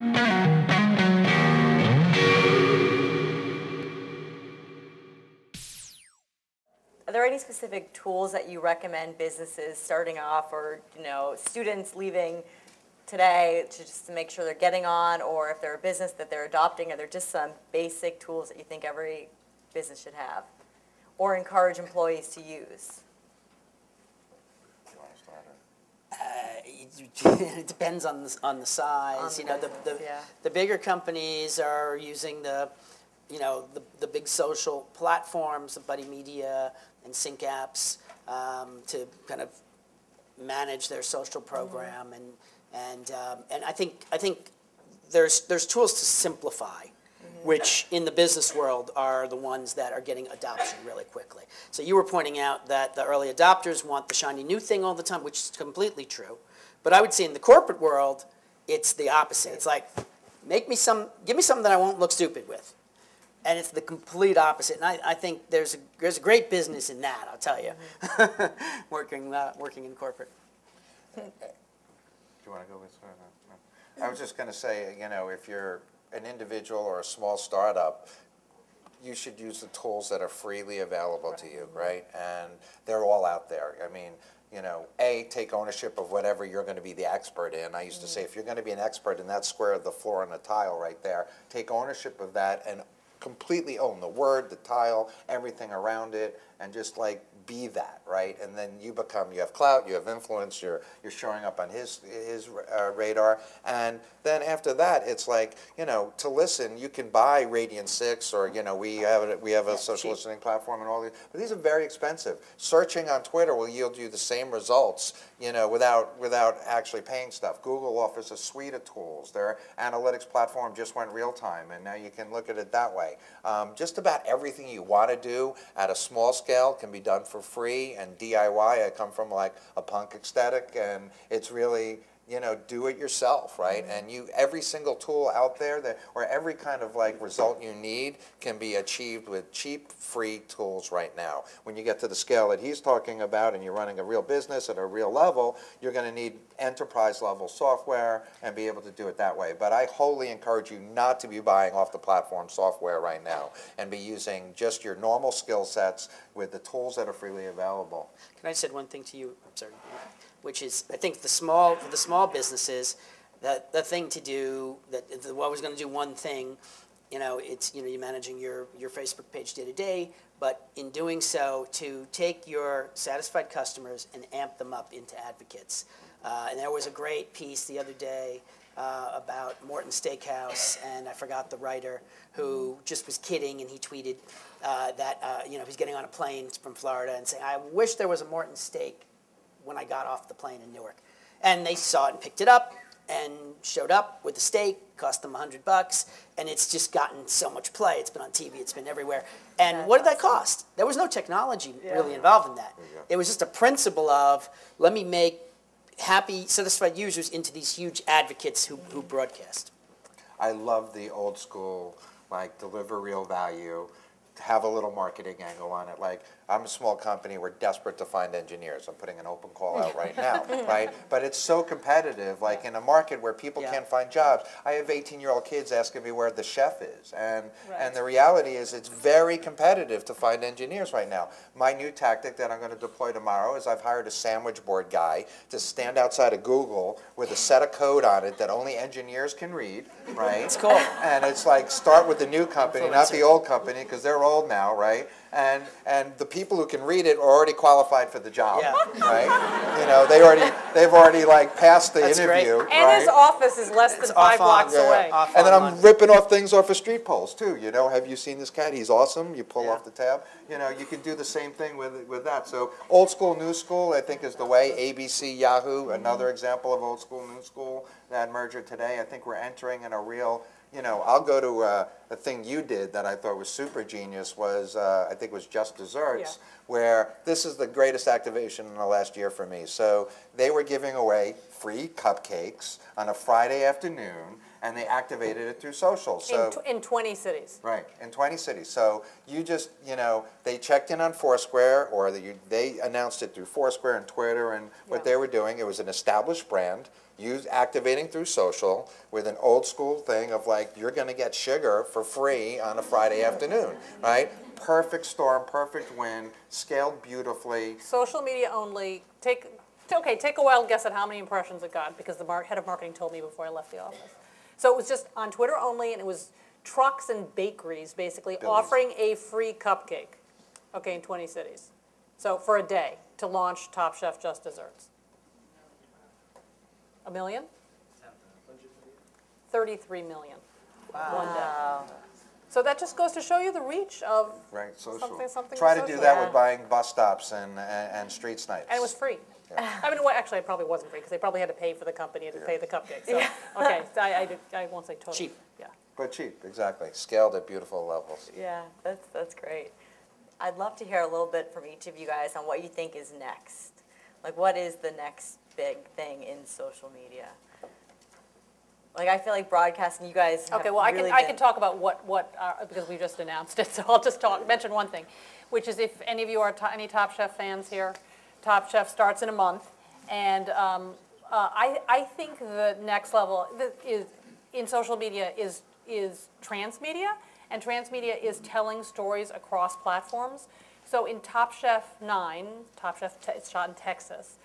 Are there any specific tools that you recommend businesses starting off, or students leaving today to make sure they're getting on, or if they're a business that they're adopting, are there just some basic tools that you think every business should have or encourage employees to use? It depends on the size. The bigger companies are using the big social platforms, the Buddy Media and Sync apps, to kind of manage their social program, and I think there's tools to simplify, which in the business world are the ones that are getting adoption really quickly. So you were pointing out that the early adopters want the shiny new thing all the time, which is completely true. But I would say in the corporate world, it's the opposite. It's like, give me something that I won't look stupid with. And it's the complete opposite. And I think there's a great business in that, I'll tell you, working in corporate. Do you want to go with that? No. I was just going to say, if you're an individual or a small startup, you should use the tools that are freely available to you, right? And they're all out there. I mean, take ownership of whatever you're going to be the expert in. I used to say, if you're going to be an expert in that square of the floor and the tile right there, take ownership of that and completely own the word, the tile, everything around it, and just like be that, right? And then you have clout, you have influence, you're showing up on his radar, and then after that, it's like, to listen, you can buy Radiant 6, or we have a social listening platform and all these, but these are very expensive. Searching on Twitter will yield you the same results, without actually paying stuff. Google offers a suite of tools. Their analytics platform just went real time, and now you can look at it that way. Just about everything you want to do at a small scale can be done for free and DIY. I come from like a punk aesthetic, and it's really, do it yourself, right? And every single tool out there or every kind of like result you need can be achieved with cheap, free tools right now. When you get to the scale that he's talking about and you're running a real business at a real level, you're going to need enterprise level software and be able to do it that way. But I wholly encourage you not to be buying off the platform software right now and be using just your normal skill sets with the tools that are freely available. Can I say one thing to you? I'm sorry. Which is, I think, for the small businesses, the thing to do, I was going to do one thing, it's, you're managing your Facebook page day to day, but in doing so, to take your satisfied customers and amp them up into advocates. And there was a great piece the other day about Morton Steakhouse, and I forgot the writer, who just was kidding, and he tweeted that he's getting on a plane from Florida and saying, I wish there was a Morton Steak when I got off the plane in Newark. And they saw it and picked it up and showed up with the steak, cost them $100, and it's just gotten so much play. It's been on TV, it's been everywhere. And what did that cost? There was no technology really involved in that. It was just a principle of, let me make happy, satisfied users into these huge advocates who broadcast. I love the old school, like, deliver real value, have a little marketing angle on it. Like, I'm a small company, we're desperate to find engineers. I'm putting an open call out right now, right? But it's so competitive, like in a market where people can't find jobs. I have 18-year-old kids asking me where the chef is. And the reality is it's very competitive to find engineers right now. My new tactic that I'm going to deploy tomorrow is I've hired a sandwich board guy to stand outside of Google with a set of code on it that only engineers can read, right? It's cool. And it's like, start with the new company, not the old company, because they're old now, right? And the people who can read it are already qualified for the job, right? They've already like passed the interview. Great. And his office is less than 5 blocks away. And then I'm ripping off things off of street poles too. Have you seen this cat? He's awesome. You pull off the tab. You can do the same thing with that. So old school, new school, I think is the way. ABC, Yahoo, another example of old school, new school. That merger today, I think we're entering in a real. I'll go to a thing you did that I thought was super genius was, I think it was Just Desserts, where this is the greatest activation in the last year for me. So they were giving away free cupcakes on a Friday afternoon, and they activated it through social. So in 20 cities. Right, in 20 cities. So you just, they checked in on Foursquare, or they announced it through Foursquare and Twitter and what they were doing. It was an established brand. activating through social with an old school thing of like, you're going to get sugar for free on a Friday afternoon, right? Perfect storm, perfect win, scaled beautifully. Social media only. Take a wild guess at how many impressions it got, because the head of marketing told me before I left the office. So it was just on Twitter only, and it was trucks and bakeries basically offering a free cupcake, okay, in 20 cities. So for a day to launch Top Chef Just Desserts. $1 million? 33 million. Wow. One day. So that just goes to show you the reach of Right, social. something Try to social. do that with buying bus stops and street snipes. And it was free. I mean, well, actually, it probably wasn't free, because they probably had to pay for the company to pay the cupcake. So, okay, so I won't say totally. Cheap. Yeah. But cheap, exactly. Scaled at beautiful levels. Yeah, that's great. I'd love to hear a little bit from each of you guys on what you think is next. Like, what is the next big thing in social media? Like, I feel like broadcasting, you guys have Okay, well, really I can talk about what because we just announced it, so I'll just mention one thing, which is if any of you are any Top Chef fans here, Top Chef starts in a month, and I think the next level is in social media is transmedia, and transmedia is telling stories across platforms. So in Top Chef 9, it's shot in Texas,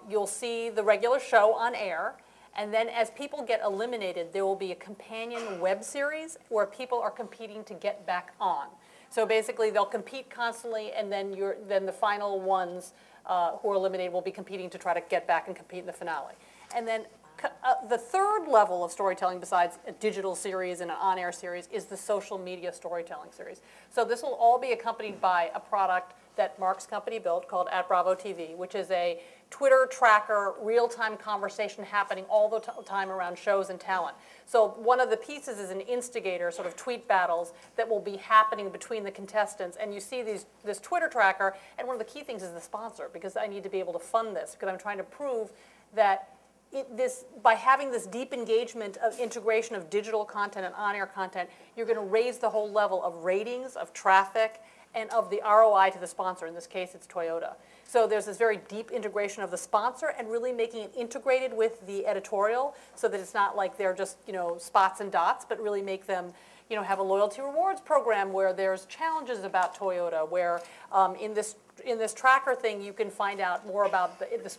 you'll see the regular show on air, and then as people get eliminated, there will be a companion web series where people are competing to get back on. So basically, they'll compete constantly, and then the final ones who are eliminated will be competing to try to get back and compete in the finale. And then the third level of storytelling, besides a digital series and an on-air series, is the social media storytelling series. So this will all be accompanied by a product that Mark's company built called @BravoTV, which is a Twitter tracker, real-time conversation happening all the time around shows and talent. So one of the pieces is an instigator, sort of tweet battles that will be happening between the contestants. And you see this Twitter tracker, and one of the key things is the sponsor, because I need to be able to fund this, because I'm trying to prove that by having this deep engagement of integration of digital content and on-air content, you're going to raise the whole level of ratings, of traffic, and of the ROI to the sponsor. In this case, it's Toyota. So there's this very deep integration of the sponsor and really making it integrated with the editorial, so that it's not like they're just, spots and dots, but really make them, have a loyalty rewards program where there's challenges about Toyota, where in this tracker thing you can find out more about it's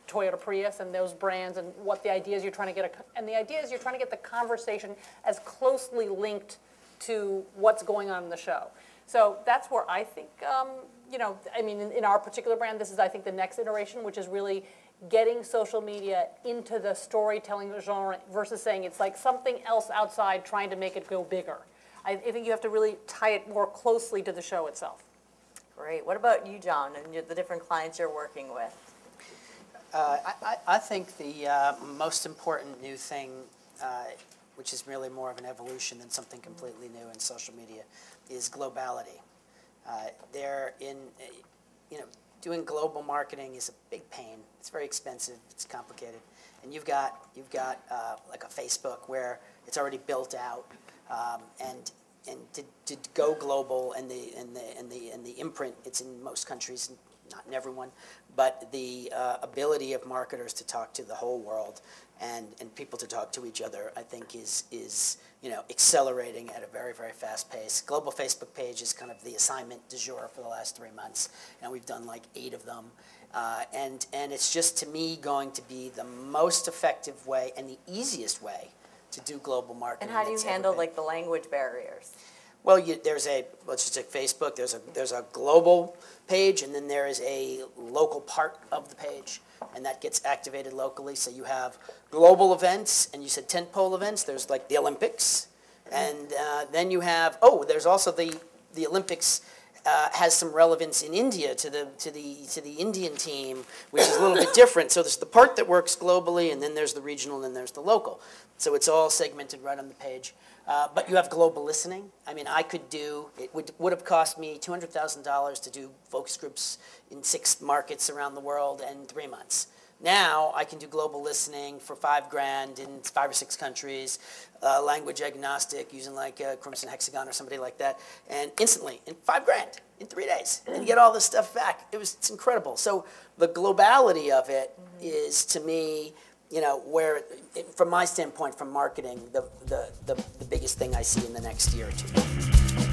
Toyota Prius and those brands and what the ideas you're trying to get, and the idea is you're trying to get the conversation as closely linked to what's going on in the show. So that's where I think, in our particular brand, this is, I think, the next iteration, which is really getting social media into the storytelling genre versus saying it's like something else outside trying to make it go bigger. I think you have to really tie it more closely to the show itself. Great. What about you, John, and the different clients you're working with? I think the most important new thing, which is really more of an evolution than something completely new in social media, is globality. Doing global marketing is a big pain. It's very expensive. It's complicated, and you've got like a Facebook where it's already built out, and to go global and the imprint. It's in most countries, not in everyone, but the ability of marketers to talk to the whole world and people to talk to each other, I think is accelerating at a very, very fast pace. Global Facebook page is kind of the assignment du jour for the last 3 months, and we've done like 8 of them. And it's just, to me, going to be the most effective way and the easiest way to do global marketing. And how do you handle like the language barriers? Well, let's just take Facebook. There's a global page, and then there is a local part of the page, and that gets activated locally. So you have global events, and you said tentpole events. There's like the Olympics, and then you have there's also the Olympics has some relevance in India to the Indian team, which is a little bit different. So there's the part that works globally, and then there's the regional, and then there's the local. So it's all segmented right on the page. But you have global listening. I mean, it would have cost me $200,000 to do focus groups in 6 markets around the world in 3 months. Now I can do global listening for $5,000 in 5 or 6 countries, language agnostic, using like Crimson Hexagon or somebody like that, and instantly in $5,000 in 3 days, and you get all this stuff back. It's incredible. So the globality of it is, to me, you know, where, from my standpoint, from marketing, the biggest thing I see in the next year or two.